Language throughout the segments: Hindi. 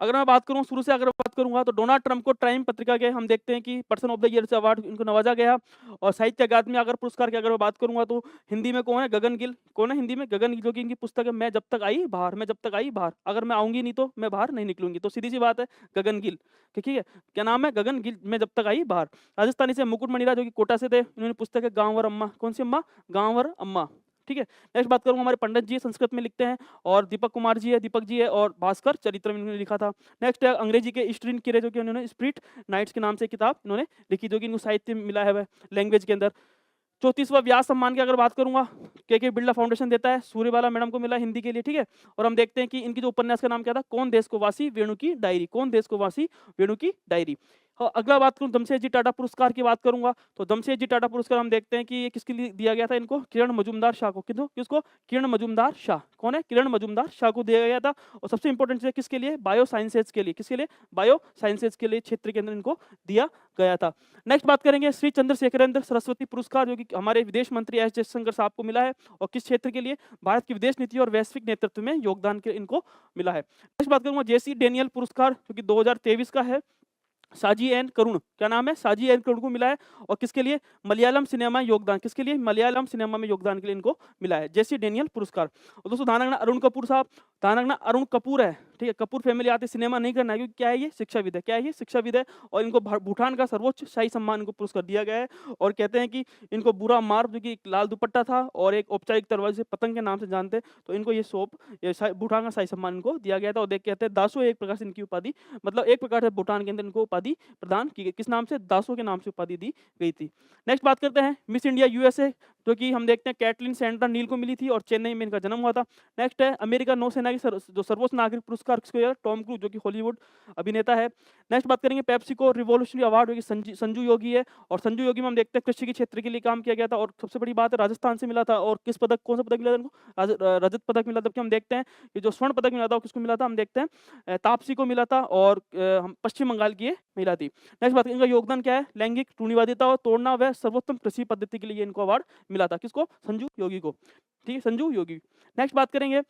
अगर मैं बात करूँ शुरू से अगर बात करूँगा तो डोनाल्ड ट्रंप को टाइम पत्रिका के हम देखते हैं कि पर्सन ऑफ द ईयर से अवार्ड इनको नवाजा गया। और साहित्य अकादमी अगर पुरस्कार की अगर मैं बात करूँगा तो हिंदी में कौन है? गगन गिल। कौन है हिंदी में? गगन गिल, जो कि इनकी पुस्तक है मैं जब तक आई बाहर, मैं जब तक आई बाहर, अगर मैं आऊँगी नहीं तो मैं बाहर नहीं निकलूँगी। तो सीधी-सी बात है, गगन गिल, ठीक है? क्या नाम है? गगन गिल, मैं जब तक आई बाहर। राजस्थानी से मुकुट मणिराज, जो कि कोटा से थे, इन्होंने पुस्तक है गाँव और अम्मा। कौन-सी अम्मा? गाँव और अम्मा, ठीक है? नेक्स्ट बात करूँगा, हमारे पंडित जी संस्कृत में लिखते हैं और दीपक कुमार जी है, दीपक जी है, और भास्कर चरित्र में इन्होंने लिखा था। नेक्स्ट है अंग्रेजी के ईस्टर्न किरे, जो कि उन्होंने स्पिरिट नाइट्स के नाम से किताब इन्होंने लिखी, जो कि इनको साहित्य में मिला है लैंग्वेज के अंदर। 34वां व्यास सम्मान की अगर बात करूँगा, के बिरला फाउंडेशन देता है, सूर्यबाला मैडम को मिला हिंदी के लिए, ठीक है? और हम देखते हैं कि इनकी जो उपन्यास का नाम क्या था? कौन देश को वासी? वेणु की डायरी। कौन देश को वासी? वेणु की डायरी। और अगला बात करूँ, जमशेदजी टाटा पुरस्कार की बात करूँगा, तो जमशेदजी टाटा पुरस्कार हम देखते हैं कि ये किसके लिए दिया गया था इनको? किरण मजूमदार शाह को। किसको? किरण मजूमदार शाह। कौन है? किरण मजूमदार शाह को दिया गया था। और सबसे इंपॉर्टेंट चीज़ है किसके लिए? बायो साइंसेज के लिए। किसके लिए? बायो साइंसेज के लिए क्षेत्र के अंदर इनको दिया गया था। नेक्स्ट बात करेंगे श्री चंद्रशेखरेंद्र सरस्वती पुरस्कार, जो कि हमारे विदेश मंत्री एस जयशंकर साहब को मिला है। और किस क्षेत्र के लिए? भारत की विदेश नीति और वैश्विक नेतृत्व में योगदान के इनको मिला है। नेक्स्ट बात करूंगा जेसी डेनियल पुरस्कार, जो कि 2023 का है। साजी एन करुण, क्या नाम है? साजी एन करुण को मिला है। और किसके लिए? मलयालम सिनेमा योगदान। किसके लिए? मलयालम सिनेमा में योगदान के लिए इनको मिला है जेसी डेनियल पुरस्कार। और दोस्तों धानागना अरुण कपूर साहब, धानागना अरुण कपूर है, ठीक है? कपूर फैमिली आती, सिनेमा नहीं करना है, क्योंकि क्या है ये? शिक्षाविद है। क्या है ये? शिक्षाविद है। और इनको भूटान का सर्वोच्च शाही सम्मान इनको पुरस्कार दिया गया है। और कहते हैं कि इनको बुरा मार, जो कि एक लाल दुपट्टा था और एक औपचारिक तलवार से पतंग के नाम से जानते हैं, तो इनको ये भूटान का शाही सम्मान इनको दिया गया था। और देख कहते हैं दासो एक प्रकार से इनकी उपाधि, मतलब एक प्रकार से भूटान के अंदर इनको उपाधि प्रदान की गई। किस नाम से? दासो के नाम से उपाधि दी गई थी। नेक्स्ट बात करते हैं मिस इंडिया यूएसए, जो कि हम देखते हैं कैटलिन सेंड्रा नील को मिली थी और चेन्नई में इनका जन्म हुआ था। नेक्स्ट है अमेरिका नौसेना की जो सर्वोच्च नागरिक पुरस्कार किसको दिया? टॉम क्रूज, जो कि हॉलीवुड अभिनेता है। नेक्स्ट बात करेंगे पेप्सिको रिवॉल्यूशनरी अवार्ड, जो कि संजू योगी है। और संजू योगी में हम देखते हैं कृषि के क्षेत्र के लिए काम किया गया था। और सबसे बड़ी बात है राजस्थान से मिला था। और किस पदक, कौन सा पदक मिला था इनको? रजत पदक मिला था। जबकि हम देखते हैं ये जो स्वर्ण पदक मिला था वो किसको मिला था? हम देखते हैं तापसी को मिला था। और हम पश्चिम बंगाल की ये महिला थी। नेक्स्ट बात, इनका योगदान क्या है? लैंगिक रूढ़िवादिता और तोड़ना व सर्वोत्तम कृषि पद्धति के लिए इनको अवार्ड मिला था। किसको? संजू योगी को, ठीक है? संजू योगी। नेक्स्ट बात करेंगे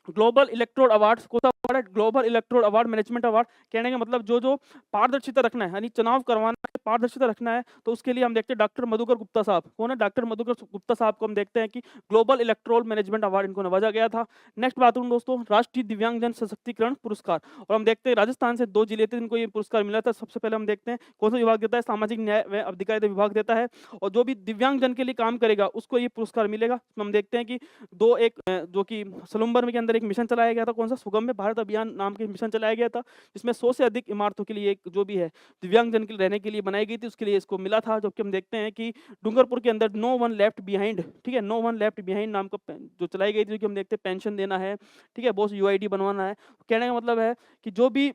ग्लोबल इलेक्ट्रोड अवार्ड्स, कौन सा अवार्ड है? Global electrode award management award. कहने का मतलब जो जो पारदर्शिता रखना है, यानी चुनाव करवाना है, पारदर्शिता रखना है, तो उसके लिए हम देखते हैं डॉक्टर मधुकर गुप्ता साहब। कौन है? डॉक्टर मधुकर गुप्ता साहब को हम देखते हैं कि ग्लोबल इलेक्ट्रोल मैनेजमेंट अवार्ड इनको नवाजा गया था। नेक्स्ट बात करूँ दोस्तों, राष्ट्रीय दिव्यांगजन सशक्तिकरण पुरस्कार। और हम देखते हैं राजस्थान से 2 जिले थे जिनको ये पुरस्कार मिला था। सबसे पहले हम देखते हैं कौन सा विभाग देता है? सामाजिक न्याय व अधिकारिता विभाग देता है। और जो भी दिव्यांगजन के लिए काम करेगा उसको ये पुरस्कार मिलेगा। हम देखते हैं कि जो कि सलूम्बर में के अंदर एक मिशन चलाया गया था। कौन सा? सुगम्य भारत अभियान नाम के मिशन चलाया गया था, जिसमें 100 से अधिक इमारतों के लिए एक जो भी है दिव्यांगजन के लिए रहने के लिए बनाई गई थी, उसके लिए इसको मिला था। जबकि हम देखते हैं कि डूंगरपुर के अंदर नो वन लेफ्ट बिहाइंड, ठीक है? नो वन लेफ्ट बिहाइंड नाम का जो चलाई गई थी, जो कि हम देखते हैं पेंशन देना है, ठीक है? बहुत यूआईडी बनवाना है। कहने का मतलब है कि जो भी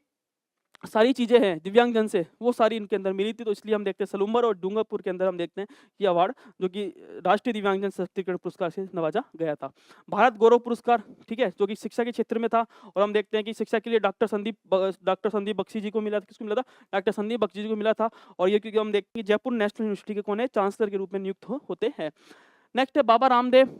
सारी चीज़ें हैं दिव्यांगजन से, वो सारी इनके अंदर मिली थी। तो इसलिए हम देखते हैं सलूम्बर और डूंगरपुर के अंदर हम देखते हैं ये अवार्ड, जो कि राष्ट्रीय दिव्यांगजन सशक्तिकरण पुरस्कार से नवाजा गया था। भारत गौरव पुरस्कार, ठीक है? जो कि शिक्षा के क्षेत्र में था। और हम देखते हैं कि शिक्षा के लिए डॉक्टर संदीप बख्शी जी को मिला था। किसको मिला था? डॉक्टर संदीप बख्शी जी को मिला था। और ये क्योंकि हम देखते हैं जयपुर नेशनल यूनिवर्सिटी के कौन है? चांसलर के रूप में नियुक्त होते हैं। नेक्स्ट है Baba Ramdev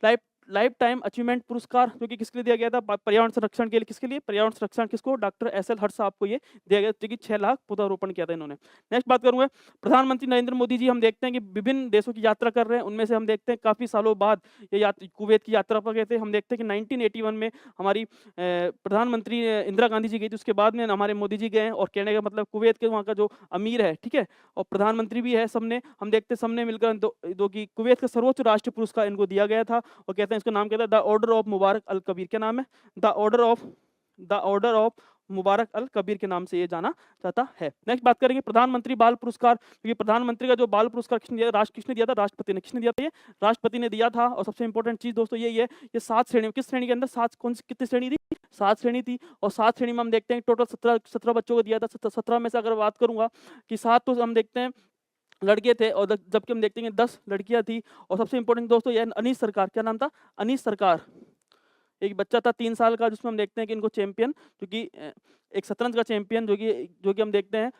life lifetime achievement पुरस्कार, जो कि किसके लिए दिया गया था? पर्यावरण संरक्षण के लिए। किसके लिए? पर्यावरण संरक्षण। किसको? डॉक्टर एस एल हर्ष साहब को ये दिया गया, जो कि 6 लाख पौधारोपण किया था इन्होंने। नेक्स्ट बात करूंगा प्रधानमंत्री नरेंद्र मोदी जी, हम देखते हैं कि विभिन्न देशों की यात्रा कर रहे हैं। उनमें से हम देखते हैं काफी सालों बाद ये कुवैत की यात्रा पर गए थे। हम देखते हैं कि 1981 में हमारी प्रधानमंत्री इंदिरा गांधी जी गई थी, उसके बाद में हमारे मोदी जी गए हैं। और कहने का मतलब कुवैत के वहाँ का जो अमीर है, ठीक है, और प्रधानमंत्री भी है, सबने हम देखते हैं सबने मिलकर दो की कुवैत का सर्वोच्च राष्ट्रीय पुरस्कार इनको दिया गया था। और कहते हैं इसका नाम क्या था? द ऑर्डर ऑफ मुबारक अल कबीर। क्या नाम है? द ऑर्डर ऑफ मुबारक अल कबीर के नाम से ये जाना जाता है। नेक्स्ट बात करेंगे प्रधानमंत्री बाल पुरस्कार, क्योंकि प्रधानमंत्री का जो बाल पुरस्कार किसने दिया था? राष्ट्रपति ने। किसने दिया था? ये राष्ट्रपति ने दिया था। और सबसे इंपॉर्टेंट चीज दोस्तों यही है, ये 7 श्रेणी, किस श्रेणी के अंदर? 7, कौन सी कितनी श्रेणी थी? 7 श्रेणी थी। और 7 श्रेणी में हम देखते हैं टोटल 17 बच्चों को दिया था। 17 में से अगर बात करूंगा कि 7 तो हम देखते हैं लड़के थे, और जबकि हम देखते हैं 10 लड़कियां थी। और सबसे इंपॉर्टेंट दोस्तों ये अनीस सरकार, क्या नाम था? अनीस सरकार, एक बच्चा था 3 साल का, जिसमें हम देखते हैं कि इनको चैंपियन, क्योंकि एक शतरंज का चैंपियन, जो कि हम देखते हैं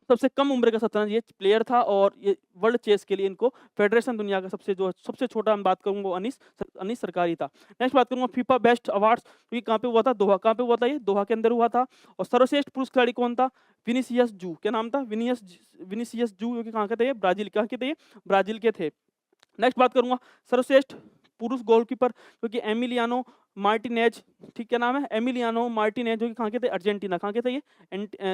सबसे कम उम्र का शतरंज ये प्लेयर था और ये वर्ल्ड चेस के लिए इनको फेडरेशन दुनिया का सबसे छोटा हम बात करूँगा वो अनीस सरकारी था। नेक्स्ट बात करूँगा फीफा बेस्ट अवार्ड्स, ये कहाँ पे हुआ था? दोहा। कहाँ पे हुआ था ये? दोहा के अंदर हुआ था। और सर्वश्रेष्ठ पुरुष खिलाड़ी कौन था? विनीसियस जू। क्या नाम था? विनीसियस जू, जो कि कहाँ के थे ये? ब्राज़ील। कहाँ के थे ये? ब्राज़ील के थे। नेक्स्ट बात करूँगा सर्वश्रेष्ठ पुरुष गोलकीपर, जो कि एमिलियानो मार्टिनेज, ठीक क्या नाम है? एमिलियानो मार्टिनेज, जो कि कहाँ के थे? अर्जेंटीना। कहाँ के थे ये?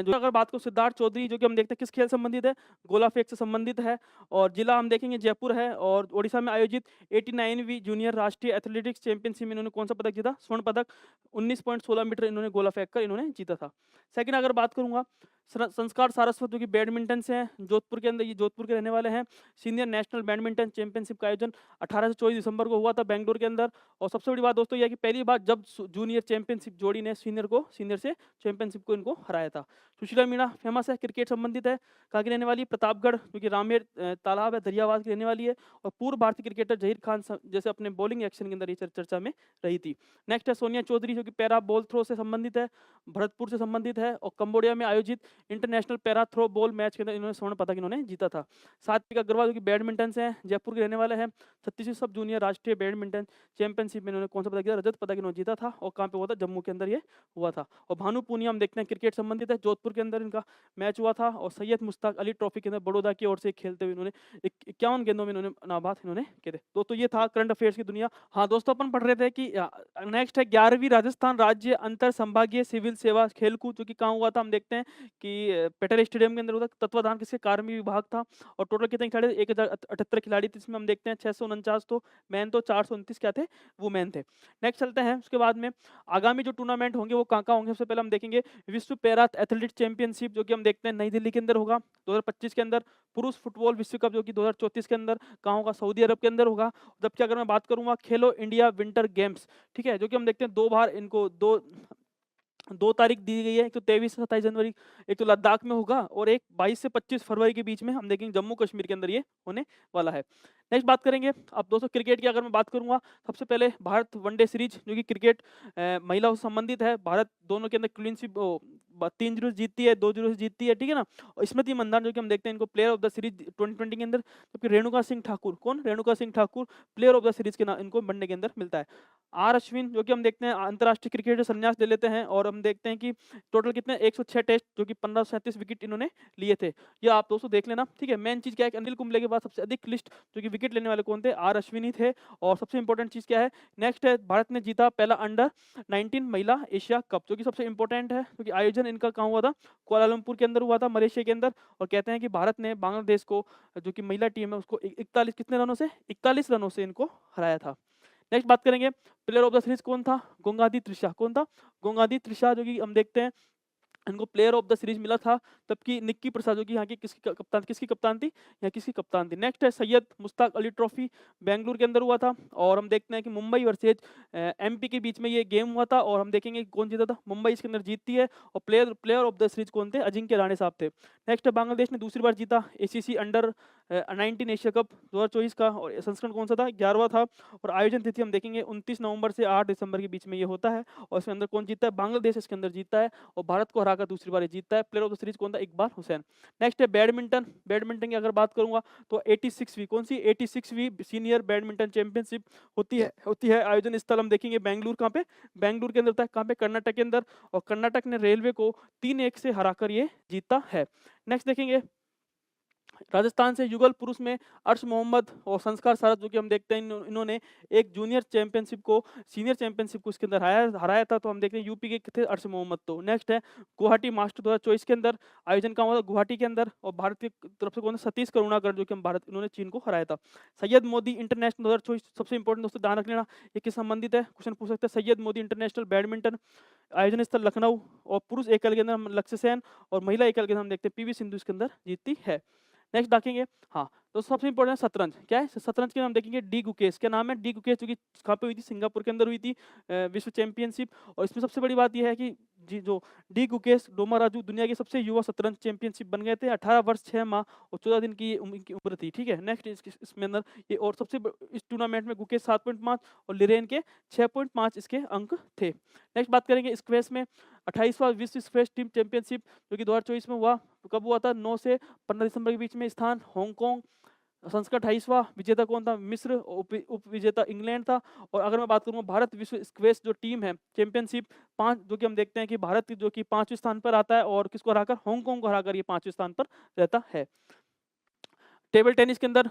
जो अगर बात करूँ सिद्धार्थ चौधरी, जो कि हम देखते हैं किस खेल से संबंधित है? गोला फेंक से संबंधित है। और जिला हम देखेंगे जयपुर है। और ओडिशा में आयोजित 89वीं जूनियर राष्ट्रीय एथलेटिक्स चैंपियनशिप में इन्होंने कौन सा पदक जीता? स्वर्ण पदक। 19.16 मीटर इन्होंने गोला फेंक कर इन्होंने जीता था। सेकंड अगर बात करूँगा संस्कार सारस्वत, जो कि बैडमिंटन से हैं, जोधपुर के अंदर, ये जोधपुर के रहने वाले हैं। सीनियर नेशनल बैडमिंटन चैंपियनशिप का आयोजन 18 से 24 दिसंबर को हुआ था बेंगलुरु के अंदर। और सबसे बड़ी बात दोस्तों ये है कि पहली बार जब जूनियर चैंपियनशिप जोड़ी ने सीनियर से चैंपियनशिप को इनको हराया था। सुशीला मीणा फेमस है, क्रिकेट संबंधित है। कहाँ की रहने वाली है? प्रतापगढ़, जो कि रामेर तालाब है, दरियावाद की रहने वाली है। और पूर्व भारतीय क्रिकेटर जहीर खान जैसे अपने बॉलिंग एक्शन के अंदर ये चर्चा में रही थी। नेक्स्ट है सोनिया चौधरी, जो कि पैरा बॉल थ्रो से संबंधित है, भरतपुर से संबंधित है। और कंबोडिया में आयोजित international para throw ball match के अंदर इन्होंने स्वर्ण पदक इन्होंने जीता था। सात्विक अग्रवाल, जो कि बैडमिंटन से हैं, जयपुर के रहने वाले हैं। 36वीं सब जूनियर राष्ट्रीय बैडमिंटन चैंपियनशिप में इन्होंने कौन सा पदक जीता? रजत पदक इन्होंने जीता था। और कहाँ पे हुआ था? जम्मू के अंदर ये हुआ था। और भानु पूनिया हम देखते हैं क्रिकेट संबंधित है, जोधपुर के अंदर इनका मैच हुआ था। और सैयद मुश्ताक अली ट्रॉफी के अंदर बड़ौदा की ओर से खेलते हुए इन्होंने 51 गेंदों में इन्होंने नाबाद इन्होंने किए थे। दोस्तों ये था करंट अफेयर्स की दुनिया। हाँ दोस्तों, अपन पढ़ रहे थे कि नेक्स्ट है 11वीं राजस्थान राज्य अंतर संभागीय सिविल सेवा खेलकूद, जो कि कहाँ हुआ था? हम देखते हैं कि पटेल स्टेडियम के अंदर हुआ था। तत्वाधान किसके? कार्मिक विभाग था। और टोटल कितने खिलाड़ी? 1078 खिलाड़ी थे। इसमें हम देखते हैं 649 तो मैन, तो 429 क्या थे? वो मैन थे। नेक्स्ट चलते हैं उसके बाद में आगामी जो टूर्नामेंट होंगे वो कहाँ होंगे? सबसे पहले हम देखेंगे विश्व पैरा एथलेटिक्स चैंपियनशिप, जो कि हम देखते हैं नई दिल्ली के अंदर होगा 2025 के अंदर। पुरुष फुटबॉल विश्व कप, जो कि 2034 के अंदर कहाँ होगा? सऊदी अरब के अंदर होगा। जबकि अगर मैं बात करूंगा खेलो इंडिया विंटर गेम्स, ठीक है, जो कि हम देखते हैं 2 बार इनको 2 तारीख दी गई है, एक तो 23 से 27 जनवरी, एक तो लद्दाख में होगा और एक 22 से 25 फरवरी के बीच में हम देखेंगे जम्मू कश्मीर के अंदर ये होने वाला है। नेक्स्ट बात करेंगे अब दोस्तों क्रिकेट की। अगर मैं बात करूंगा सबसे पहले भारत वनडे सीरीज, जो कि क्रिकेट महिलाओं से संबंधित है। भारत दोनों के अंदर क्लीन स्वीप 3-0 जीतती है, 2-0 से जीतती है, ठीक है ना। और स्मृति मंदाना, जो कि हम देखते हैं इनको प्लेयर ऑफ द सीरीज 2020 के अंदर। जबकि रेणुका सिंह ठाकुर, कौन? Renuka Singh Thakur player of the series के नाम इनको बनने के अंदर मिलता है। आर अश्विन, जो कि हम देखते हैं अंतर्राष्ट्रीय क्रिकेट से संन्यास ले लेते हैं। और हम देखते हैं कि टोटल कितने 106 टेस्ट, जो कि 1537 विकेट इन्होंने लिए थे। ये आप दोस्तों देख लेना, ठीक है। मेन चीज क्या है कि अनिल कुंबले के बाद सबसे अधिक लिस्ट जो कि विकेट लेने वाले कौन थे? आर अश्विन ही थे। और सबसे इंपॉर्टेंट चीज क्या है? नेक्स्ट है भारत ने जीता पहला अंडर-19 महिला एशिया कप, जो कि सबसे इंपॉर्टेंट है क्योंकि आयोजन इनका कहाँ हुआ था? कुआलालंपुर के अंदर हुआ था, मलेशिया के अंदर। और कहते हैं कि भारत ने बांग्लादेश को, जो कि महिला टीम है, उसको 41 कितने रनों से? 41 रनों से इनको हराया था। नेक्स्ट बात करेंगे प्लेयर ऑफ द सीरीज कौन था? गोंगादी त्रिशा। कौन था? गोंगादी त्रिशा, जो कि हम देखते हैं इनको प्लेयर ऑफ द सीरीज मिला था। तबकि निक्की प्रसाद, जो कि यहाँ की किसकी कप्तान थी? यहाँ किसकी कप्तान थी? नेक्स्ट है सैयद मुश्ताक अली ट्रॉफी, बेंगलुरु के अंदर हुआ था। और हम देखते हैं कि मुंबई वर्सेज एमपी के बीच में ये गेम हुआ था। और हम देखेंगे कौन जीता था? मुंबई इसके अंदर जीतती है। और प्लेयर ऑफ द सीरीज कौन थे? अजिंक्य राणे साहब थे। नेक्स्ट है बांग्लादेश ने दूसरी बार जीता एसीसी अंडर-19 एशिया कप 2024 का। और संस्करण कौन सा था? 11वां था। और आयोजन तिथि हम देखेंगे 29 नवंबर से 8 दिसंबर के बीच में ये होता है। और इसके अंदर कौन जीतता है? बांग्लादेश इसके अंदर जीतता है। और भारत को हराकर दूसरी बार ये जीतता है। प्लेयर ऑफ द सीरीज कौन था? इकबाल हुसैन। नेक्स्ट है बैडमिंटन की अगर बात करूंगा तो 86वीं, कौन सी? 86वीं सीनियर बैडमिंटन चैंपियनशिप होती है। आयोजन स्थल हम देखेंगे बेंगलुरु। कहाँ पे? बेंगलुरु के अंदर होता है। कहाँ पे? कर्नाटक के अंदर। और कर्नाटक ने रेलवे को 3-1 से हराकर ये जीता है। नेक्स्ट देखेंगे राजस्थान से युगल पुरुष में अर्श मोहम्मद और संस्कार सारथ, जो कि हम देखते हैं इन्होंने एक सीनियर चैंपियनशिप को इसके अंदर हराया था। तो हम देखते हैं यूपी के थे अर्श मोहम्मद। तो नेक्स्ट है गुवाहाटी मास्टर 2024 के अंदर आयोजन का हुआ था गुवाहाटी के अंदर। और भारत की तरफ से कौन? सतीश करुणाकर, जो कि इन्होंने चीन को हराया था। सैयद मोदी इंटरनेशनल 2024 सबसे इंपॉर्टेंट दोस्तों ध्यान रख लेना, ये किस संबंधित है? क्वेश्चन पूछ सकते हैं। सैयद मोदी इंटरनेशनल बैडमिंटन आयोजन स्थल लखनऊ। और पुरुष एकल के अंदर हम लक्ष्य सेन और महिला एकल के अंदर हम देखते हैं पीवी सिंधु इसके अंदर जीतती है। नेक्स्ट देखेंगे, हाँ तो सबसे इंपॉर्टेंट शतरंज क्या है? शतरंज के नाम देखेंगे डी गुकेश। क्या नाम है? डी गुकेश, जो कि कहाँ पे हुई थी? सिंगापुर के अंदर हुई थी विश्व चैंपियनशिप। और इसमें सबसे बड़ी बात यह है कि जी जो डी गुकेश डोमाराजू दुनिया के सबसे युवा शतरंज चैंपियनशिप बन गए थे। 18 वर्ष 6 माह और 14 दिन की इनकी उम्र थी, ठीक है। नेक्स्ट इसमें अंदर ये और सबसे इस टूर्नामेंट में गुकेश 7.5 और लिरेन के 6.5 इसके अंक थे। नेक्स्ट बात करेंगे स्क्वैश में 28वां विश्व स्क्वैश टीम चैंपियनशिप जो कि 2024 में हुआ। कब हुआ था? 9 से 15 दिसंबर के बीच में। स्थान हांगकांग। संस्करण 28वां। विजेता कौन था? मिस्र। उप विजेता इंग्लैंड था। और अगर मैं बात करूंगा भारत विश्व स्क्वैश जो टीम है चैंपियनशिप 5, जो कि हम देखते हैं कि भारत जो कि 5वें स्थान पर आता है और किसको हराकर? हांगकांग को हराकर ये 5वें स्थान पर रहता है। टेबल टेनिस के अंदर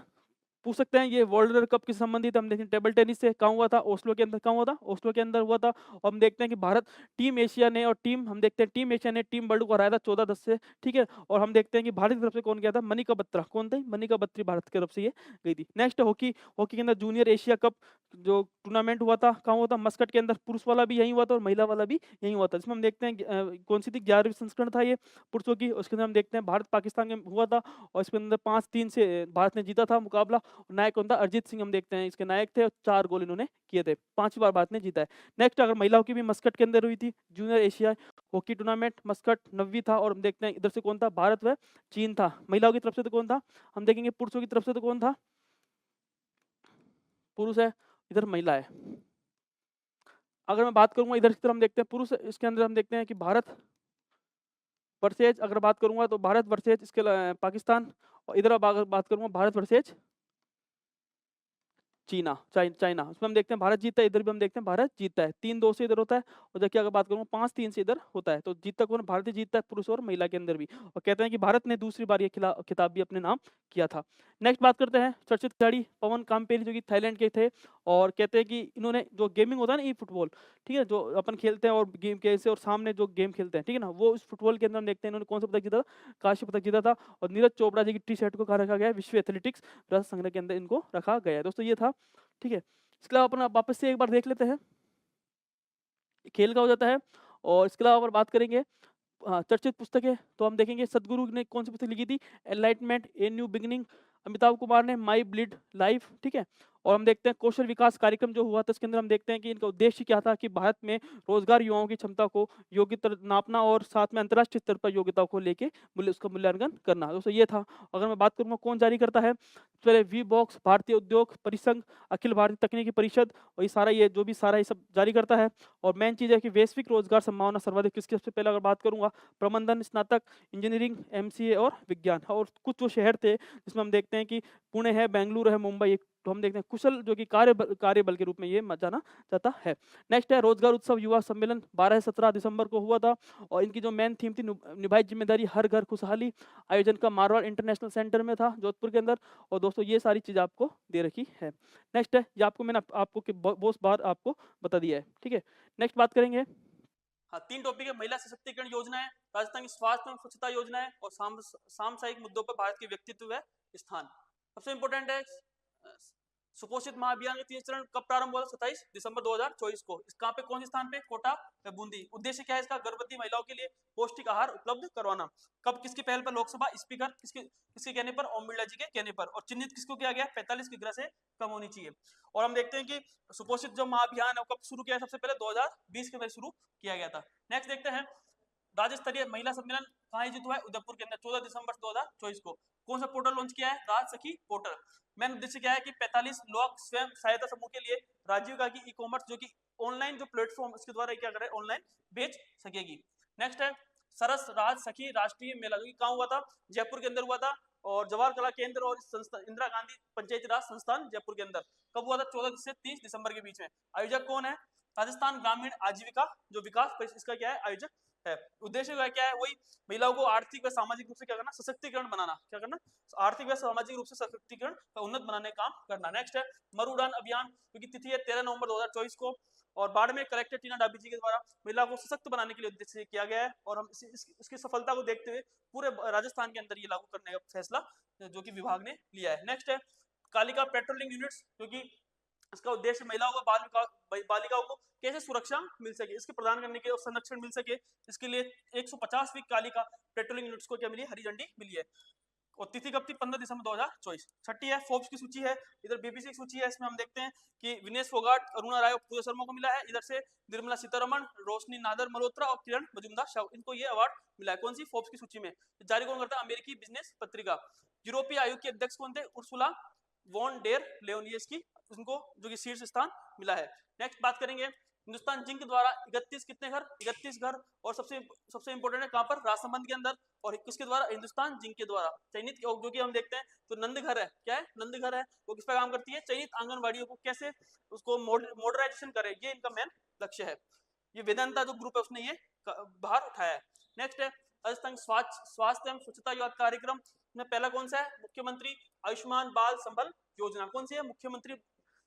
पूछ सकते हैं ये वर्ल्ड कप किस संबंधित है? हम देखें टेबल टेनिस से कहाँ हुआ था? ओस्लो के अंदर। कहाँ हुआ था? ओस्लो के अंदर हुआ था। और हम देखते हैं कि भारत टीम एशिया ने और टीम हम देखते हैं टीम एशिया ने टीम वर्ल्ड को हराया था 14-10 से, ठीक है। और हम देखते हैं कि भारत की तरफ से कौन गया था? मनिका बत्रा। कौन थे? मनिका बत्री भारत की तरफ से ये गई थी। Next hockey. हॉकी के अंदर जूनियर एशिया कप जो टूर्नामेंट हुआ था कहाँ हुआ था? मस्कट के अंदर। पुरुष वाला भी यहीं हुआ था और महिला वाला भी यहीं हुआ था। इसमें हम देखते हैं कौन सी थी? 11वीं संस्करण था ये पुरुषों की। उसके अंदर हम देखते हैं भारत पाकिस्तान में हुआ था और इसके अंदर 5-3 से भारत ने जीता था मुकाबला। नायक कौन था? अरिजीत सिंह हम देखते हैं इसके नायक थे और 4 गोल इन्होंने किए थे। 5वीं बार भारत ने जीता है। नेक्स्ट अगर महिलाओं की भी मस्कट के अंदर हुई थी junior Asia hockey tournament. Muscat 9वीं था और हम देखते हैं इधर से कौन था? भारत व चीन था। महिलाओं की तरफ से तो कौन था? हम देखेंगे पुरुषों की तरफ से तो कौन था? पुरुष है, इधर महिला है। अगर मैं बात करूंगा इधर की तरफ हम देखते हैं पुरुष, इसके अंदर हम देखते हैं कि भारत वर्सेज, अगर बात करूंगा तो भारत वर्सेज इसके पाकिस्तान। और इधर अब अगर बात करूंगा भारत वर्सेज चाइना उसमें हम देखते हैं भारत जीतता है। इधर भी हम देखते हैं भारत जीतता है। 3-2 से इधर होता है। और देखिए अगर बात करूँ 5-3 से इधर होता है। तो जीतता कौन? भारत ही जीतता है पुरुष और महिला के अंदर भी। और कहते हैं कि भारत ने दूसरी बार ये खिताब भी अपने नाम किया था। नेक्स्ट बात करते हैं चर्चित खिलाड़ी पवन कामपेरी जो कि थाईलैंड के थे। और कहते हैं कि इन्होंने जो गेमिंग होता है ना, ई फुटबॉल, ठीक है, जो अपन खेलते हैं और गेम कैसे और सामने जो गेम खेलते हैं, ठीक है ना, वो इस फुटबॉल के अंदर हम देखते हैं इन्होंने कौन सा पदक जीता था? कांस्य पदक जीता था। और नीरज चोपड़ा जी की टी शर्ट को कहाँ रखा गया है? विश्व एथलेटिक्स रत्न संग्रह के अंदर इनको रखा गया है। दोस्तों ये था, ठीक है। इसके अलावा अपन वापस से एक बार देख लेते हैं खेल का हो जाता है। और इसके अलावा अगर बात करेंगे चर्चित पुस्तकें तो हम देखेंगे सदगुरु ने कौन सी पुस्तक लिखी थी? Enlightenment a new beginning. Amitabh Kumar ने माई ब्लीड लाइफ, ठीक है। और हम देखते हैं कौशल विकास कार्यक्रम जो हुआ था इसके अंदर हम देखते हैं कि इनका उद्देश्य क्या था कि भारत में रोजगार युवाओं की क्षमता को योग्य नापना और साथ में अंतर्राष्ट्रीय स्तर पर योग्यता को लेके उसका मूल्यांकन करना। दोस्तों ये था। अगर मैं बात करूँगा कौन जारी करता है, तो पहले वी बॉक्स, भारतीय उद्योग परिसंघ, अखिल भारतीय तकनीकी परिषद, और ये सारा ये जो भी सारा ये सब जारी करता है। और मेन चीज़ है कि वैश्विक रोजगार संभावना सर्वाधिक किसके? सबसे पहले अगर बात करूंगा प्रबंधन, स्नातक, इंजीनियरिंग, एमसीए और विज्ञान। और कुछ जो शहर थे जिसमें हम देखते हैं कि पुणे है, बेंगलुरु है, मुंबई, तो हम देखते हैं कुशल जो कि कार्यबल के रूप में ये जाना जाता है। नेक्स्ट है रोजगार उत्सव युवा सम्मेलन 12 से 17 दिसंबर को हुआ था। और इनकी जो मेन थीम थी निभाई जिम्मेदारी हर घर खुशहाली। आयोजन का मारवाड़ इंटरनेशनल सेंटर में था जोधपुर के अंदर। और दोस्तों ये सारी चीज़ आपको दे रखी है। नेक्स्ट है ये आपको मैंने आपको बहुत बार आपको बता दिया है, ठीक है। नेक्स्ट बात करेंगे, हाँ 3 टॉपिक है। महिला सशक्तिकरण योजना है, राजस्थान की स्वास्थ्य एवं स्वच्छता योजना है, और सामसायिक मुद्दों पर भारत के व्यक्तित्व व स्थान। सबसे इंपॉर्टेंट है सुपोषित महाअभियान का 3 चरण कब प्रारंभ हुआ? 27 दिसंबर 2024 को। इस कहाँ पे, कौन से स्थान पे? कोटा व बूंदी। उद्देश्य क्या है इसका? गर्भवती महिलाओं के लिए पौष्टिक आहार उपलब्ध करवाना। कब, किसकी पहल पर? लोकसभा स्पीकर किसके कहने पर? ओम बिरला जी के कहने पर। और चिन्हित किसको किया गया? 45 की उम्र से कम होनी चाहिए। और हम देखते हैं कि सुपोषित जो महाअभियान है कब शुरू किया? सबसे पहले 2020 के अंदर शुरू किया गया था। नेक्स्ट देखते हैं राज्य स्तरीय महिला सम्मेलन कहाँ आयोजित हुआ है? उदयपुर के अंदर 14 दिसंबर 2024 को। कौन सा पोर्टल लॉन्च किया है? राज सखी पोर्टल। मेन उद्देश्य क्या है कि 45 लोग स्वयं सहायता समूह के लिए राजीव गांधी ई कॉमर्स जो कि ऑनलाइन जो प्लेटफॉर्म उसके द्वारा क्या करे? ऑनलाइन बेच सकेगी। नेक्स्ट है सरस राज सखी राष्ट्रीय मेला जो कि कहाँ हुआ था? जयपुर के अंदर हुआ था। और जवाहर कला केंद्र और संस्था इंदिरा गांधी पंचायती राज संस्थान जयपुर के अंदर। कब हुआ था? 14 से 30 दिसंबर के बीच में। आयोजक कौन है? राजस्थान ग्रामीण आजीविका जो विकास इसका क्या है? आयोजक है। उद्देश्य क्या है? वही महिलाओं को आर्थिक व सामाजिक रूप से क्या करना? सशक्तिकरण बनाना। क्या करना? आर्थिक व सामाजिक रूप से सशक्तिकरण व उन्नत बनाने का काम करना। नेक्स्ट है मरुड़ान अभियान क्योंकि तिथि है 13 नवंबर 2024 को। और बाड़मेर कलेक्टर टीना डाबी जी के द्वारा महिला को सशक्त बनाने के लिए उद्देश्य किया गया है। और हम इसकी सफलता को देखते हुए पूरे राजस्थान के अंदर ये लागू करने का फैसला जो कि विभाग ने लिया है। नेक्स्ट है कालिका पेट्रोलिंग यूनिट्स क्योंकि इसका उद्देश्य महिलाओं व बालिकाओं को कैसे सुरक्षा मिल सके, इसके प्रदान करने के और संरक्षण मिल सके, इसके लिए 150वीं कालिका पेट्रोलिंग यूनिट्स को क्या मिली? हरी झंडी मिली है। और तिथि कब थी? 15 दिसंबर 2024। छठी है फोर्ब्स की सूची है, इधर बीबीसी की सूची है, इसमें हम देखते हैं कि विनेश फोगाट, अरुणा राय और पूजा शर्मा को मिला है। इधर से निर्मला सीतारमण, रोशनी नादर मल्होत्रा और किरण मजूमदार शाह, इनको ये अवार्ड मिला है। कौन सी? फोर्ब्स की सूची में। जारी कौन करता है? अमेरिकी बिजनेस पत्रिका। यूरोपीय आयोग के अध्यक्ष कौन थे? उर्सुला वॉन डेर लेओन, ये इसकी उनको जो कि शीर्ष स्थान मिला है। नेक्स्ट बात करेंगे हिंदुस्तान जिंक द्वारा 31 कितने घर? 31 घर। और सबसे सबसे इंपॉर्टेंट है कहां पर? राजसमंद के अंदर। और किसके द्वारा? हिंदुस्तान जिंक के द्वारा चयनित, जो कि हम देखते हैं तो नंद घर है। क्या है? नंद घर है। वो किस पर काम करती है? चयनित आंगनबाड़ियों को कैसे उसको मॉडर्नाइजेशन करे, ये इनका मेन लक्ष्य है। ये वेदांता जो ग्रुप है उसने ये बाहर उठाया है। नेक्स्ट है राजस्थान स्वास्थ्य एवं स्वच्छता युक्त कार्यक्रम में पहला कौन सा है? मुख्यमंत्री आयुष्मान बाल संबल योजना। कौन सी है? मुख्यमंत्री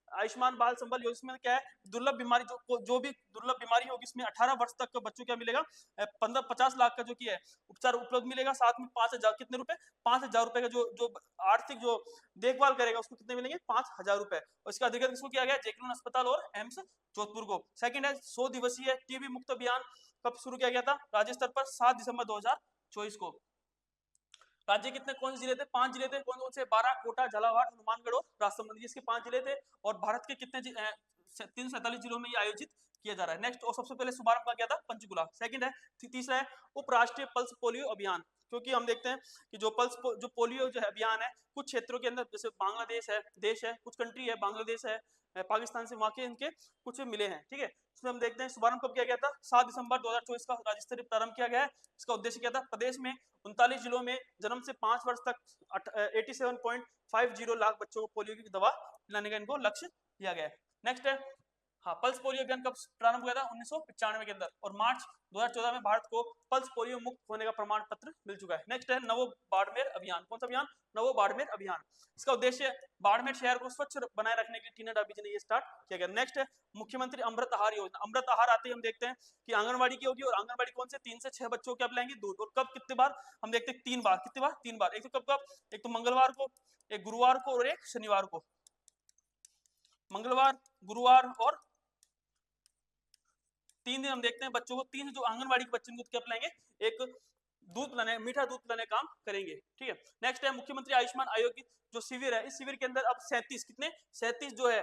आयुष्मान बाल संबल योजना में क्या है? दुर्लभ बीमारी जो भी दुर्लभ बीमारी होगी इसमें 18 वर्ष तक का बच्चों क्या मिलेगा? 50 लाख का जो कि है उपचार उपलब्ध मिलेगा। साथ में 5,000 कितने रुपए? 5,000 रुपए का जो आर्थिक जो देखभाल करेगा उसको कितने मिलेंगे? 5,000 रुपए। और इसका अधिग्रहण किसको किया गया? जेके लोन अस्पताल और एम्स जोधपुर को। सेकंड है 100 दिवसीय टीबी मुक्त अभियान कब शुरू किया गया था? राज्य स्तर पर 7 दिसंबर 2024 को। राज्य कितने कौन से जिले थे? 5 जिले थे। कौन कौन से? 12, कोटा, झालावाड़, हनुमानगढ़ और राजसमंद, इसके 5 जिले थे। और भारत के कितने 347 जिलों में ये आयोजित किया जा रहा है। नेक्स्ट और सबसे पहले शुभारंभ का किया था पंचकुला। सेकंड है तीसरा है उपराष्ट्रीय पल्स पोलियो अभियान, क्योंकि हम देखते हैं कि जो पोलियो जो है अभियान है कुछ क्षेत्रों के अंदर, जैसे बांग्लादेश है, देश है, कुछ कंट्री है, बांग्लादेश है, पाकिस्तान से वहां के इनके कुछ मिले हैं। ठीक है, इसमें हम देखते हैं शुभारंभ कब किया गया था? 7 दिसंबर 2024 का राज्य स्तरीय प्रारंभ किया गया है। इसका उद्देश्य क्या था? प्रदेश में 39 जिलों में जन्म से 5 वर्ष तक 87.50 लाख बच्चों को पोलियो की दवा पिलाने का इनको लक्ष्य दिया गया है। नेक्स्ट है हाँ, पल्स पोलियो अभियान कब प्रारंभ हुआ था? 1995 के अंदर। और मार्च 2014 में भारत को पल्स पोलियो मुक्त होने का प्रमाण पत्र मिल चुका है। नेक्स्ट है नवो बाड़मेर अभियान। कौन सा अभियान? नवो बाड़मेर अभियान। इसका उद्देश्य बाड़मेर शहर को स्वच्छ बनाए रखने के लिए टीना डाबी जी ने ये स्टार्ट किया गया। नेक्स्ट है मुख्यमंत्री अमृत आहार योजना। अमृत आहार आते ही हम देखते हैं कि आंगनबाड़ी की होगी, और आंगनबाड़ी कौन से? 3 से 6 बच्चों को क्या पिलाएंगे? दूध। और कब कितने बार? हम देखते हैं 3 बार। कितने बार? 3 बार। एक तो कब? एक तो मंगलवार को, एक गुरुवार को और एक शनिवार को। मंगलवार, गुरुवार और 3 दिन हम देखते हैं बच्चों को, 3 जो आंगनबाड़ी के बच्चे क्या पिलाएंगे? एक दूध पिलाने, मीठा दूध पिलाने काम करेंगे। ठीक है, नेक्स्ट है मुख्यमंत्री आयुष्मान आयोग की जो शिविर है, इस शिविर के अंदर अब 37 कितने 37 जो है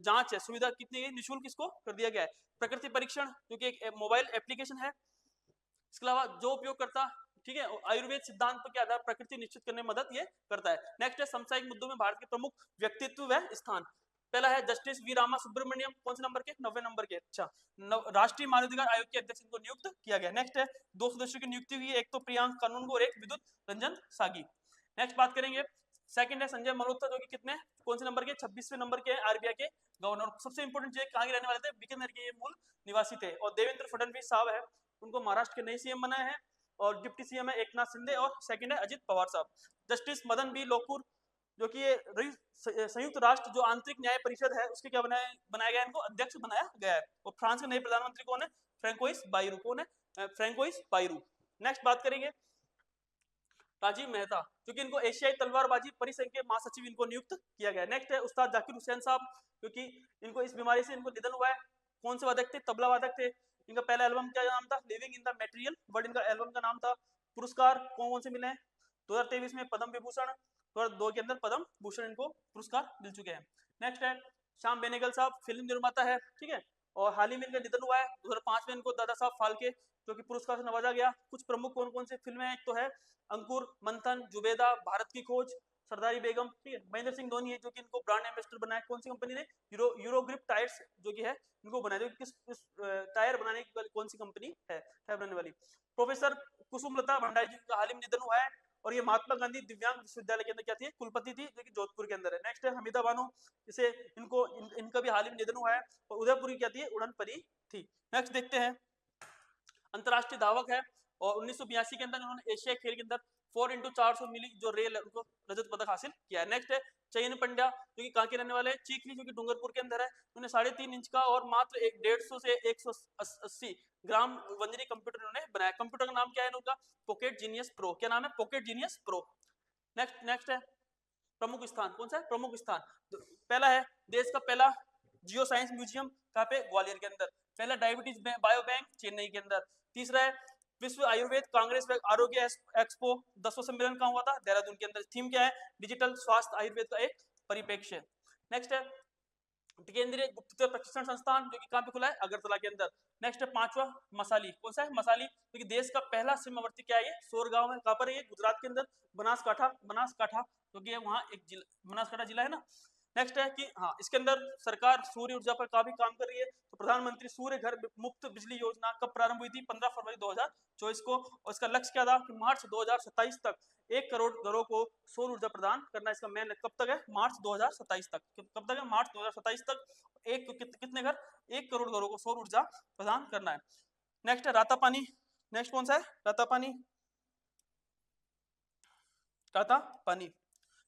जांच है सुविधा कितनी निःशुल्क इसको कर दिया गया है। प्रकृति परीक्षण जो कि एक मोबाइल एप्लीकेशन है। इसके अलावा जो उपयोगकर्ता, ठीक है, आयुर्वेद सिद्धांत पर क्या आधार प्रकृति निश्चित करने में मदद ये करता है। नेक्स्ट है समसामयिक मुद्दों में भारत के प्रमुख व्यक्तित्व व स्थान। पहला है जस्टिस वी रामा सुब्रमण्यम। कौन से नंबर के? 90 नंबर के। अच्छा, राष्ट्रीय मानवाधिकार आयोग के अध्यक्ष इनको नियुक्त किया गया। नेक्स्ट है 2 सदस्यों की नियुक्ति हुई है, एक तो प्रियांक कानून और एक विद्युत रंजन सागी। नेक्स्ट बात करेंगे सेकंड है संजय मल्होत्रा जो कि कितने कौन से नंबर के? 26वें नंबर के आरबीआई के गवर्नर। सबसे इंपोर्टेंट चीज कहां के रहने वाले थे? बीकानेर के ये मूल निवासी थे। और देवेंद्र फडणवीस साहब है, उनको महाराष्ट्र के नए सीएम बनाए हैं। और डिप्टी सीएम है एकनाथ शिंदे। और सेकंड है अजित पवार साहब। जस्टिस मदन बी लोकुर जो कि ये संयुक्त राष्ट्र जो आंतरिक न्याय परिषद है उसके क्या बनाया गया? इनको अध्यक्ष बनाया गया है। और फ्रांस के नए प्रधानमंत्री कौन है? François Bayrou. कौन है? François Bayrou. नेक्स्ट बात करेंगे राजीव मेहता, क्योंकि इनको एशियाई तलवारबाजी परिसंघ के महासचिव इनको नियुक्त किया गया। नेक्स्ट है उस्ताद जाकिर हुसैन साहब, क्योंकि इनको इस बीमारी से इनको निधन हुआ है। कौन से वादक थे? तबला वादक थे। इनका पहला एल्बम क्या नाम था? Living in the material world इनका एल्बम का नाम था। पुरस्कार कौन कौन से मिले हैं? 2023 में पद्म विभूषण, 2002 के अंदर पद्म भूषण इनको पुरस्कार मिल चुके हैं। नेक्स्ट है श्याम बेनेगल साहब, फिल्म निर्माता है। ठीक है, और हाल ही में इनका निधन हुआ है। 2005 में इनको दादा साहब फाल्के जो कि पुरस्कार से नवाजा गया। कुछ प्रमुख कौन कौन से फिल्में हैं? एक तो है अंकुर, मंथन, जुबेदा, भारत की खोज, सरदारी बेगम। ठीक है, महेंद्र सिंह धोनी है जो कि इनको ब्रांड एम्बेसडर बनाया। कौन सी कंपनी ने? यूरोग्रिप टायर्स जो कि है इनको बनाया। जो किस टायर बनाने की कौन सी कंपनी है टायर बनाने वाली? प्रोफेसर कुसुमलता भंडारी जी का हाल ही में निधन हुआ है। और ये महात्मा गांधी दिव्यांग विश्वविद्यालय के अंदर क्या थी? कुलपति थी, जो कि जोधपुर के अंदर है। नेक्स्ट है हमीदा बानो, इसे इनका भी हाल ही में निधन हुआ है। और उदयपुर की क्या थी? उड़न परी थी। नेक्स्ट देखते हैं अंतरराष्ट्रीय धावक है, और 1982 के अंदर इन्होंने एशिया खेल के अंदर 4x400 मिली जो रेल है उनको रजत पदक हासिल किया है। नेक्स्ट है चयन पंड्या जो कि कहाँ के रहने वाले हैं? चीखली जो कि डूंगरपुर के अंदर है। उन्होंने 3.5 इंच का और मात्र 150 से 180 ग्राम वजनी कंप्यूटर इन्होंने बनाया। कंप्यूटर का नाम क्या है इनका? Pocket genius pro. क्या नाम है? Pocket genius pro. नेक्स्ट है प्रमुख स्थान। कौन सा है प्रमुख स्थान? पहला है देश का पहला जियो साइंस म्यूजियम कहाँ पे? ग्वालियर के अंदर। पहला डायबिटीज बायो बैंक चेन्नई के अंदर। तीसरा है विश्व आयुर्वेद कांग्रेस व आरोग्य एक्सपो 10वां सम्मेलन कहाँ हुआ था? देहरादून के अंदर। थीम क्या है? डिजिटल स्वास्थ्य आयुर्वेद का एक परिप्रेक्ष्य। नेक्स्ट है केंद्रीय गुप्तचर प्रशिक्षण संस्थान, जो कि कहाँ पे खुला है? अगरतला के अंदर। नेक्स्ट है 5वां मसाली। कौन सा है? मसाली, क्योंकि देश का पहला सीमावर्ती क्या है? ये सोरगांव है। कहाँ पर है ये? गुजरात के अंदर, बनासकाठा, क्योंकि वहाँ एक जिला बनासकाठा जिला है ना। नेक्स्ट है कि हाँ, इसके अंदर सरकार सूर्य ऊर्जा पर काफी काम कर रही है। तो प्रधानमंत्री सूर्य घर मुफ्त बिजली योजना कब प्रारंभ हुई थी? 15 फरवरी 2024 को। और इसका लक्ष्य क्या था? कि मार्च 2027 तक 1 करोड़ घरों को सौर ऊर्जा प्रदान करना। इसका मेन कब तक है? मार्च 2027 तक। कब तक है? मार्च 2027 तक कितने घर? 1 करोड़ घरों को सौर ऊर्जा प्रदान करना है। नेक्स्ट है रातापानी। नेक्स्ट कौन सा है? रातापानी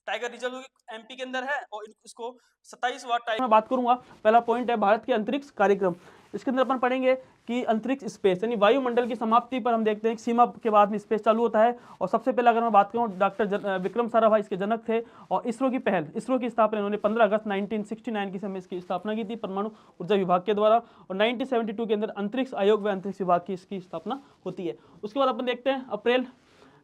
टाइगर रिजर्व एमपी के अंदर है और इसको 27वां टाइगर मैं बात करूंगा। पहला पॉइंट है भारत के अंतरिक्ष कार्यक्रम। इसके अंदर अपन पढ़ेंगे कि अंतरिक्ष स्पेस यानी वायुमंडल की समाप्ति पर हम देखते हैं कि सीमा के बाद में स्पेस चालू होता है। और सबसे पहले अगर मैं बात करूं, डॉक्टर विक्रम साराभाई इसके जनक थे। और इसरो की पहल, इसरो की स्थापना इन्होंने 15 अगस्त 1969 की समय इसकी स्थापना की थी परमाणु ऊर्जा विभाग के द्वारा। और 1972 के अंदर अंतरिक्ष आयोग व अंतरिक्ष विभाग की इसकी स्थापना होती है। उसके बाद अपन देखते हैं अप्रैल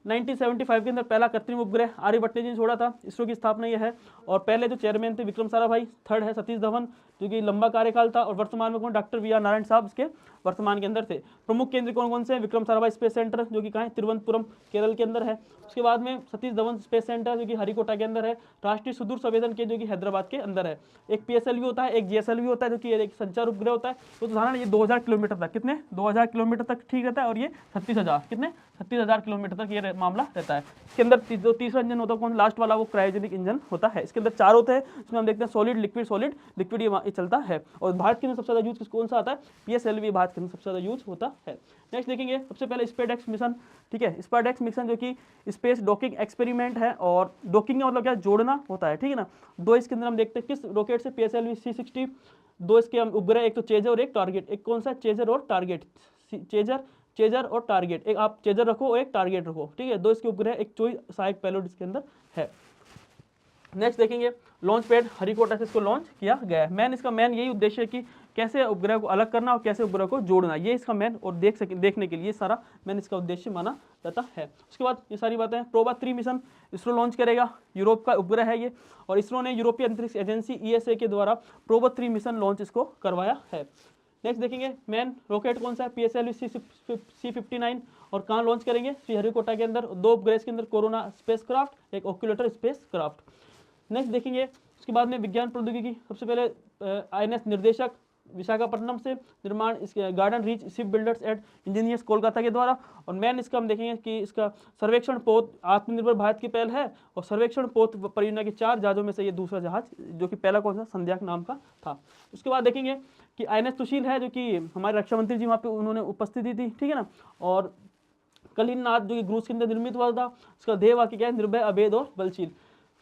1975 के अंदर पहला कृत्रिम उपग्रह आर्यभट्ट ने छोड़ा था। इसरो की स्थापना यह है। और पहले जो चेयरमैन थे विक्रम साराभाई, थर्ड है सतीश धवन, जो कि लंबा कार्यकाल था। और वर्तमान में कौन? डॉक्टर वी आर नारायण साहब इसके वर्तमान के अंदर थे। प्रमुख केंद्र कौन कौन से हैं? विक्रम साराभाई स्पेस सेंटर, जो कि कहाँ है? तिरुवनंतपुरम केरल के अंदर है। उसके बाद में सतीश धवन स्पेस सेंटर, जो कि हरिकोटा के अंदर है। राष्ट्रीय सुदूर संवेदन केंद्र, जो कि हैदराबाद के अंदर है। एक पीएसएलवी होता है, एक जीएसएलवी होता है, जो कि एक संचार उपग्रह होता है। तो उदाहरण ये 2000 किलोमीटर तक, कितने? 2000 किलोमीटर तक ठीक रहता है। और ये 36,000, कितने? 36,000 किलोमीटर तक ये मामला रहता है। इसके अंदर जो तीसरा इंजन होता है कौन? लास्ट वाला, वो क्रायोजेनिक इंजन होता है। इसके अंदर 4 होते हैं, इसमें हम देखते हैं सॉलिड, लिक्विड ये चलता है। और भारत के अंदर सबसे ज्यादा यूज कौन सा आता है? पीएसएलवी भारत के अंदर सबसे ज्यादा यूज होता है। नेक्स्ट देखेंगे सबसे पहले स्पेसडेक्स मिशन। ठीक है, स्पेसडेक्स मिशन जो कि स्पेस डॉकिंग एक्सपेरिमेंट है। और डॉकिंग का मतलब क्या? जोड़ना होता है। ठीक है ना। 2 इसके अंदर हम देखते हैं किस रॉकेट से? PSLV C-60। 2 इसके हम उपग्रह, एक तो चेजर और एक टारगेट। एक कौन सा? चेजर और टारगेट। चेजर और टारगेट, एक आप चेजर रखो और एक टारगेट रखो। ठीक है, 2 इसके उपग्रह, एक चोई सहायक पेलोड इसके अंदर है। नेक्स्ट देखेंगे लॉन्च पैड हरिकोटा से इसको लॉन्च किया गया है। इसका यही उद्देश्य है कि कैसे उपग्रह को अलग करना और कैसे उपग्रह को जोड़ना, ये इसका और देखने के लिए सारा इसका उद्देश्य माना जाता है। उसके बाद ये सारी बातें, प्रोबा 3 मिशन इसरो लॉन्च करेगा। यूरोप का उपग्रह है ये। और इसरो ने यूरोपीय अंतरिक्ष एजेंसी ESA के द्वारा प्रोबा 3 मिशन लॉन्च इसको करवाया है। नेक्स्ट देखेंगे मेन रॉकेट कौन सा है? PSLV C-59। और कहाँ लॉन्च करेंगे? श्रीहरिकोटा के अंदर। 2 उपग्रह के अंदर, कोरोना स्पेसक्राफ्ट, एक ओक्यूलेटर स्पेसक्राफ्ट। नेक्स्ट देखेंगे उसके बाद में विज्ञान प्रौद्योगिकी। सबसे पहले INS निर्देशक विशाखापट्टनम से निर्माण, इसके गार्डन रीच शिप बिल्डर्स एट इंजीनियर्स कोलकाता के द्वारा। और इसका हम देखेंगे कि इसका सर्वेक्षण पोत आत्मनिर्भर भारत की पहल है। और सर्वेक्षण पोत परियोजना के 4 जहाजों में से ये दूसरा जहाज, जो कि पहला कौन सा? संध्या नाम का था। उसके बाद देखेंगे कि INS सुशील है, जो कि हमारे रक्षा मंत्री जी वहाँ पे उन्होंने उपस्थिति थी। ठीक है ना। और कलिंगनाथ, जो कि रूस के अंदर निर्मित हुआ था। उसका ध्येय वाक्य क्या है? निर्भय, अभेद और बलशील।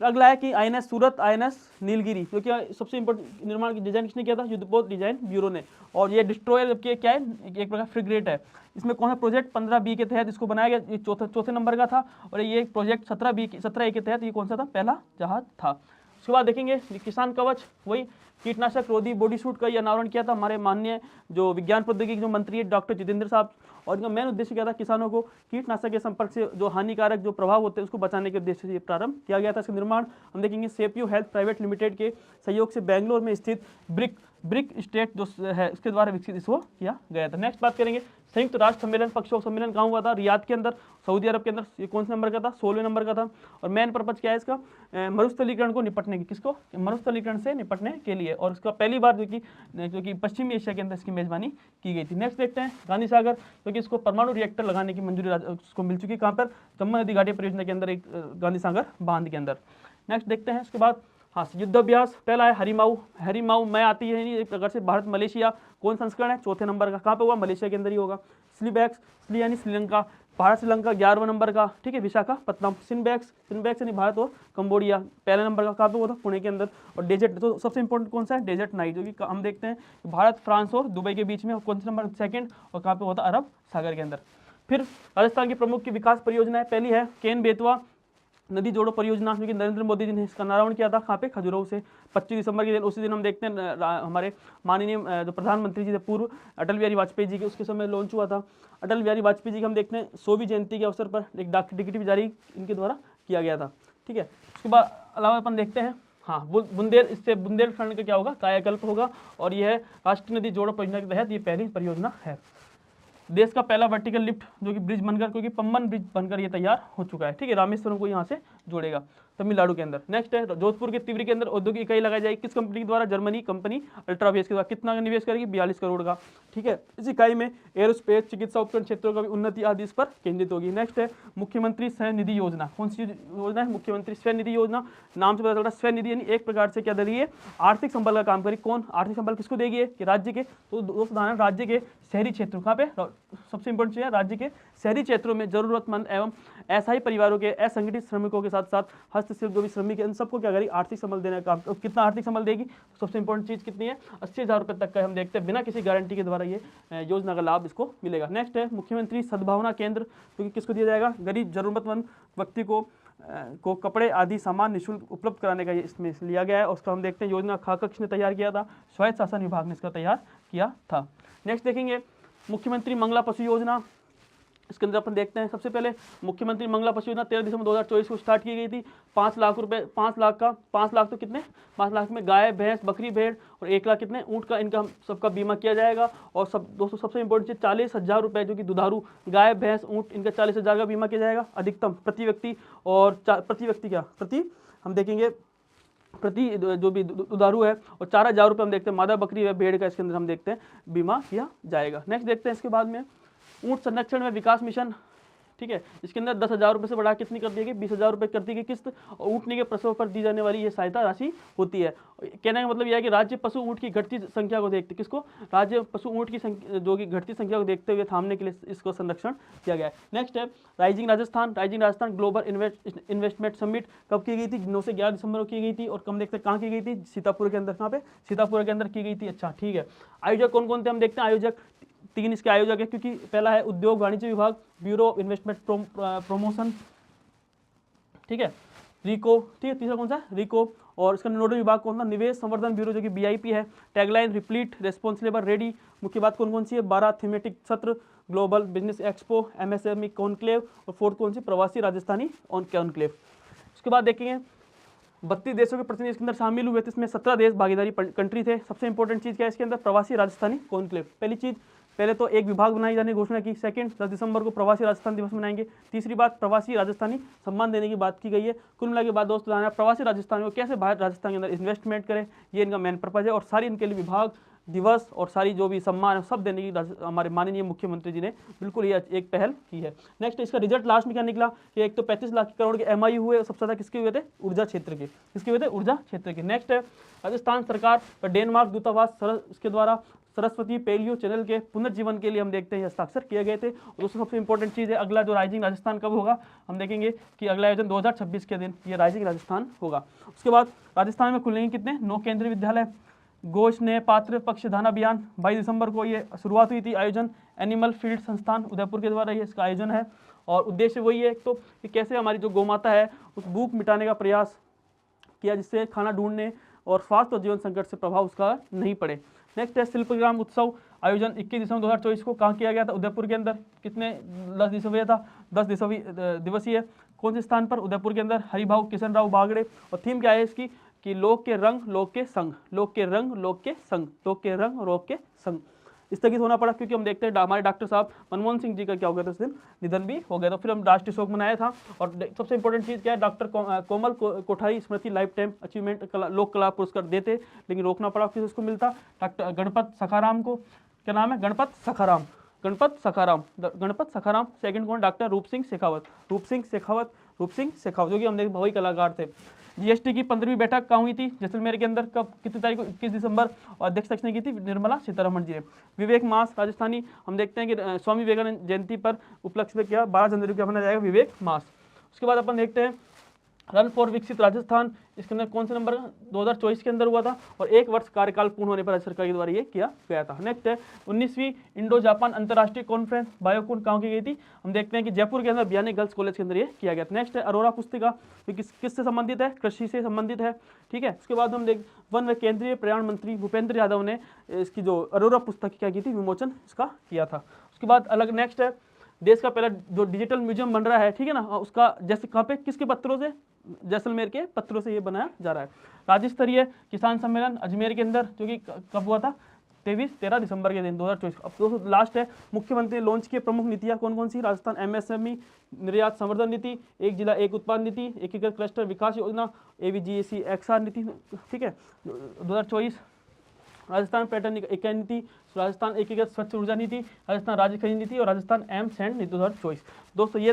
अगला है कि INS सूरत, INS नीलगिरी, जो कि सबसे इंपॉर्टेंट निर्माण की डिजाइन किसने किया था? युद्धपोत डिजाइन ब्यूरो ने। और ये डिस्ट्रॉयर क्या है? एक प्रकार फ्रिगेट है। इसमें कौन सा प्रोजेक्ट 15B के तहत इसको बनाया गया? ये चौथे नंबर का था। और ये प्रोजेक्ट 17A के तहत ये कौन सा था? पहला जहाज था। उसके बाद देखेंगे किसान कवच, वही कीटनाशक रोधी बॉडी सूट का ये अनावरण किया था हमारे माननीय जो विज्ञान प्रौद्योगिकी जो मंत्री है डॉक्टर जितेंद्र साहब। और इनका मेन उद्देश्य क्या था? किसानों को कीटनाशक के संपर्क से जो हानिकारक जो प्रभाव होते हैं उसको बचाने के उद्देश्य से ये प्रारंभ किया गया था। इसका निर्माण हम देखेंगे सेपयू हेल्थ प्राइवेट लिमिटेड के सहयोग से बेंगलोर में स्थित ब्रिक स्टेट जो है उसके द्वारा विकसित इसको किया गया था। नेक्स्ट बात करेंगे संयुक्त राष्ट्र सम्मेलन, पक्षों सम्मेलन कहाँ हुआ था? रियाद के अंदर, सऊदी अरब के अंदर। ये कौन से नंबर का था? 16वें नंबर का था। और मेन पर्पज क्या है इसका? मरुस्थलीकरण को निपटने की, किसको? मरुस्थलीकरण से निपटने के लिए। और इसका पहली बार जो कि पश्चिमी एशिया के अंदर इसकी मेजबानी की गई थी। नेक्स्ट देखते हैं गांधी सागर, जो कि इसको परमाणु रिएक्टर लगाने की मंजूरी उसको मिल चुकी है। कहाँ पर? जमुना नदी घाटी परियोजना के अंदर, एक गांधी सागर बांध के अंदर। नेक्स्ट देखते हैं उसके बाद, हाँ, युद्धाभ्यास। पहला है हरिमाऊ मैं आती है नहीं, एक प्रकार से भारत मलेशिया कौन संस्करण है? 4थे नंबर का। कहाँ पे होगा? मलेशिया के अंदर ही होगा। स्ली यानी श्रीलंका, भारत श्रीलंका 11वें नंबर का। ठीक है, विशाखापट्टनम। सिनबैक्स यानी भारत और कंबोडिया पहले नंबर का। कहाँ पे होता? पुणे के अंदर। और डेजर्ट, तो सबसे इंपॉर्टेंट कौन सा है? डेजर्ट नाइट, जो कि हम देखते हैं भारत, फ्रांस और दुबई के बीच में। कौन सा नंबर? 2nd। और कहाँ पे होता? अरब सागर के अंदर। फिर राजस्थान की प्रमुख की विकास परियोजना है, पहली है केन बेतवा नदी जोड़ो परियोजना, जो कि नरेंद्र मोदी जी ने इसका अनावरण किया था, कहाँ पे, खजुराहो से 25 दिसंबर के दिन। उसी दिन हम देखते हैं हमारे माननीय जो प्रधानमंत्री जी थे पूर्व, अटल बिहारी वाजपेयी जी के, उसके समय लॉन्च हुआ था। अटल बिहारी वाजपेयी जी की हम देखते हैं 100वीं जयंती के अवसर पर एक डाक टिकट भी जारी इनके द्वारा किया गया था। ठीक है, उसके बाद अलावा अपन देखते हैं, हाँ, इससे बुंदेलखंड का क्या होगा, कायाकल्प होगा, और यह राष्ट्रीय नदी जोड़ो परियोजना के तहत ये पहली परियोजना है। देश का पहला वर्टिकल लिफ्ट जो कि ब्रिज बनकर, क्योंकि पम्बन ब्रिज बनकर ये तैयार हो चुका है। ठीक है, रामेश्वरम को यहाँ से जोड़ेगा तमिलनाडु के अंदर। नेक्स्ट है, जोधपुर के तिवरी के अंदर औद्योगिक इकाई लगाई जाएगी, किस कंपनी के द्वारा, जर्मनी कंपनी अल्ट्रावेज के द्वारा। कितना निवेश करेगी, 42 करोड़ का। ठीक है, इस इकाई में एरोस्पेस, चिकित्सा उपकरण क्षेत्रों का भी उन्नति आदि इस पर केंद्रित होगी। नेक्स्ट है मुख्यमंत्री स्वनिधि योजना, कौन सी योजना है, मुख्यमंत्री स्वनिधि योजना। नाम से पता चल रहा है स्वनिधि यानी एक प्रकार से क्या दे रही है, आर्थिक संबल का काम करेगी। कौन आर्थिक संबल किसको देगी है, कि राज्य के, तो दोस्त उदाहरण राज्य के शहरी क्षेत्रों, कहाँ पे, सबसे इंपॉर्टेंट चीज है राज्य के शहरी क्षेत्रों में जरूरतमंद एवं असहाय परिवारों के असंगठित श्रमिकों के साथ साथ हस्तशिल्प जो भी श्रमिक है, इन सबको क्या करेगी, आर्थिक संबल देने का काम। तो कितना आर्थिक संबल देगी, सबसे इंपॉर्टेंट चीज कितनी है, 80,000 रुपये तक का हम देखते हैं, बिना किसी गारंटी के द्वारा ये योजना का लाभ इसको मिलेगा। नेक्स्ट है मुख्यमंत्री सद्भावना केंद्र, जो कि किसको दिया जाएगा, गरीब जरूरतमंद व्यक्ति को कपड़े आदि सामान निःशुल्क उपलब्ध कराने का ये इसमें लिया गया है। उसका हम देखते हैं योजना खा कक्ष ने तैयार किया था, स्वायत्त शासन विभाग ने इसका तैयार किया था। नेक्स्ट देखेंगे मुख्यमंत्री मंगला पशु योजना, इसके अंदर अपन देखते हैं सबसे पहले मुख्यमंत्री मंगला पशु योजना 13 दिसंबर 2024 को स्टार्ट की गई थी। 5 लाख रुपए, 5 लाख तो कितने, 5 लाख में गाय, भैंस, बकरी, भेड़, और 1 लाख कितने, ऊँट का, इनका सबका बीमा किया जाएगा। और सब दोस्तों सबसे इंपॉर्टेंट चीज 40,000 रुपये जो कि दुधारू गाय, भैंस, ऊँट, इनका 40,000 का बीमा किया जाएगा अधिकतम प्रति व्यक्ति। और प्रति व्यक्ति क्या, प्रति हम देखेंगे प्रति जो भी दुधारू है, और 4,000 रुपये हम देखते हैं मादा बकरी है, भेड़ का, इसके अंदर हम देखते हैं बीमा किया जाएगा। नेक्स्ट देखते हैं इसके बाद में ऊँट संरक्षण में विकास मिशन। ठीक है, इसके अंदर 10,000 रुपये से बढ़ा कितनी कर दी गई, 20,000 रुपये कर दी गई किस्त, और ऊँटनी के प्रसव पर दी जाने वाली ये सहायता राशि होती है। कहने का मतलब यह है कि राज्य पशु ऊँट की घटती संख्या को देखते, किसको, राज्य पशु ऊँट की जो कि घटती संख्या को देखते हुए थामने के लिए इसको संरक्षण किया गया है। नेक्स्ट है rising Rajasthan global investment summit कब की गई थी, 9 से 11 दिसंबर को की गई थी। और कम देखते हैं कहाँ की गई थी, सीतापुर के अंदर, कहाँ पे, सीतापुर के अंदर की गई थी। अच्छा ठीक है, आयोजक कौन कौन थे हम देखते हैं, आयोजक 3 इसके आयोजक है, क्योंकि पहला है उद्योग वाणिज्य विभाग, ब्यूरो ऑफ इन्वेस्टमेंट प्रमोशन, ठीक है, रिको, ठीक है, तीसरा कौन सा, रिको। और इसका नोडल विभाग कौन सा, निवेश संवर्धन ब्यूरो, जो कि बीआईपी है। Tagline replete, responsible, ready. मुख्य बात कौन कौन सी है, 12 थीमेटिक सत्र, global business expo, MSME conclave, और 4th कौन सी, प्रवासी राजस्थानी कॉन्क्लेव। उसके बाद देखेंगे 32 देशों के प्रतिनिधि इसके अंदर शामिल हुए थे, इसमें 17 देश भागीदारी कंट्री थे। सबसे इंपॉर्टेंट चीज़ क्या है इसके अंदर, प्रवासी राजस्थानी कॉन्क्लेव। पहली चीज़, पहले तो एक विभाग बनाई जाने की घोषणा की। सेकंड, 10 दिसंबर को प्रवासी राजस्थान दिवस मनाएंगे। तीसरी बात, प्रवासी राजस्थानी सम्मान देने की बात की गई है। कुल मिला के बाद दोस्तों, प्रवासी राजस्थानियों को कैसे भारत राजस्थान के अंदर इन्वेस्टमेंट करें, ये इनका मेन पर्पज है। और सारी इनके लिए विभाग, दिवस और सारी जो भी सम्मान है सब देने की हमारे माननीय मुख्यमंत्री जी ने बिल्कुल ये एक पहल की है। नेक्स्ट, इसका रिजल्ट लास्ट में क्या निकला कि एक तो 35 लाख करोड़ के एमआईयू हुए, सबसे ज़्यादा किसके हुए थे, ऊर्जा क्षेत्र के, किसके हुए थे, ऊर्जा क्षेत्र के। नेक्स्ट है राजस्थान सरकार और डेनमार्क दूतावास इसके द्वारा सरस्वती पेलियो चैनल के पुनर्जीवन के लिए हम देखते हैं हस्ताक्षर किए गए थे। और दोस्तों सबसे इंपॉर्टेंट चीज़ है, अगला जो राइजिंग राजस्थान कब होगा, हम देखेंगे कि अगला आयोजन 2026 के दिन ये राइजिंग राजस्थान होगा। उसके बाद राजस्थान में खुलेंगे कितने, 9 केंद्रीय विद्यालय। गोश ने पात्र पक्षधान अभियान 22 दिसंबर को ये शुरुआत हुई थी। आयोजन एनिमल फील्ड संस्थान उदयपुर के द्वारा ये इसका आयोजन है। और उद्देश्य वही है तो कि कैसे हमारी जो गौमाता है उस भूख मिटाने का प्रयास किया, जिससे खाना ढूंढने और स्वास्थ्य और जीवन संकट से प्रभाव उसका नहीं पड़े। नेक्स्ट है शिल्पग्राम उत्सव आयोजन 21 दिसंबर 2024 को कहाँ किया गया था, उदयपुर के अंदर। कितने 10 दिसंबर था, 10 दिवसीय। कौन से स्थान पर, उदयपुर के अंदर। हरिभाऊ किशन राव बागड़े। और थीम क्या है इसकी कि लोक के रंग लोक के संग, लोक के रंग लोक के संग, लोक के रंग लोक के संग। स्थगित होना पड़ा क्योंकि हम देखते हैं हमारे डॉक्टर साहब मनमोहन सिंह जी का क्या हो गया था, उस दिन निधन भी हो गया था। फिर हम राष्ट्रीय शोक मनाया था। और सबसे इंपॉर्टेंट चीज़ क्या है, डॉक्टर कोमल कोठारी स्मृति लाइफ टाइम अचीवमेंट लोक कला पुरस्कार देते, लेकिन रोकना पड़ा, फिर उसको मिलता। डॉक्टर गणपत सखाराम को, क्या नाम है, गणपत सखाराम, गणपत सखाराम, गणपत सखाराम। सेकंड कौन, डॉक्टर रूप सिंह शेखावत, रूप सिंह शेखावत, जो कि हम देख भावी कलाकार थे। जीएसटी की 15वीं बैठक कहाँ हुई थी, जैसलमेर के अंदर, कब, कितनी तारीख को, 21 दिसंबर। और अध्यक्षता की थी निर्मला सीतारमण जी ने। विवेक मास राजस्थानी, हम देखते हैं कि स्वामी विवेकानंद जयंती पर उपलक्ष्य में क्या 12 जनवरी को मनाया जाएगा विवेक मास। उसके बाद अपन देखते हैं रन फॉर विकसित राजस्थान, इसके अंदर कौन से नंबर 2024 के अंदर हुआ था और 1 वर्ष कार्यकाल पूर्ण होने पर राज्य सरकार के द्वारा ये किया गया था। नेक्स्ट है 19वीं इंडो जापान अंतर्राष्ट्रीय कॉन्फ्रेंस बायोकुन कहाँ की गई थी, हम देखते हैं कि जयपुर के अंदर बियानी गर्ल्स कॉलेज के अंदर ये किया गया था। नेक्स्ट है अरोरा पुस्तिका, जो किससे संबंधित है, कृषि से संबंधित है, ठीक है। उसके बाद हम देख वन व केंद्रीय पर्यावरण मंत्री भूपेंद्र यादव ने इसकी जो अरोरा पुस्तक क्या की थी, विमोचन इसका किया था। उसके बाद अलग नेक्स्ट है देश का पहला जो डिजिटल म्यूजियम बन रहा है, ठीक है ना, उसका जैसे कहाँ पे किसके पत्रों से, जैसलमेर के पत्रों से ये बनाया जा रहा है। राज्य स्तरीय किसान सम्मेलन अजमेर के अंदर, जो कि कब हुआ था, 13 दिसंबर के दिन 2024। अब दोस्तों लास्ट है मुख्यमंत्री ने लॉन्च किए प्रमुख नीतियाँ कौन कौन सी, राजस्थान एमएसएमई निर्यात संवर्धन नीति, एक जिला एक उत्पाद नीति, एकीकृत क्लस्टर विकास योजना, एवीजीएसी एक्सआर नीति, ठीक है 2024। राजस्थान पर्यटन इकाई नीति, राजस्थान एकीकृत स्वच्छ ऊर्जा नीति, राजस्थान राज्य खनिज नीति और राजस्थान एम सैंड नीति 2024। दोस्तों ये